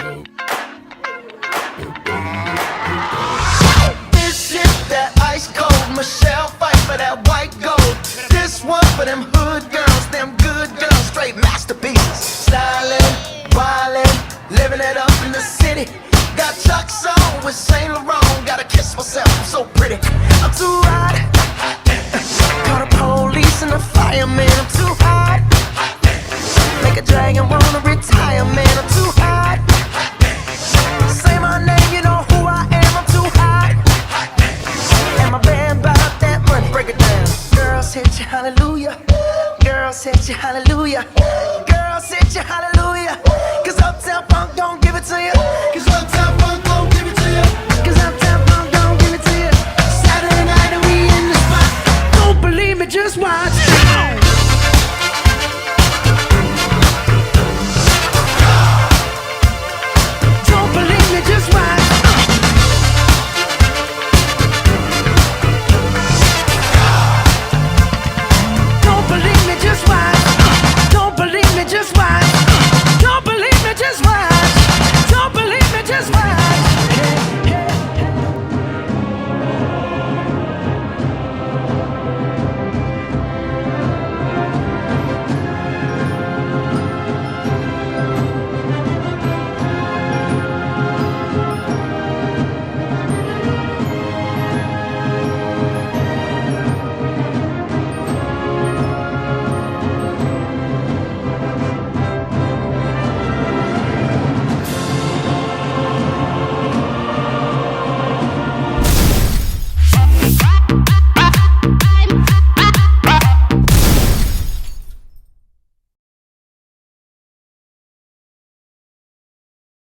This is that ice cold Michelle fight for that white gold. This one for them hood girls, them good girls, straight masterpieces. Stylin', wildin', living it up in the city. Got Chuck's on with Saint Laurent, gotta kiss myself, I'm so pretty. I'm too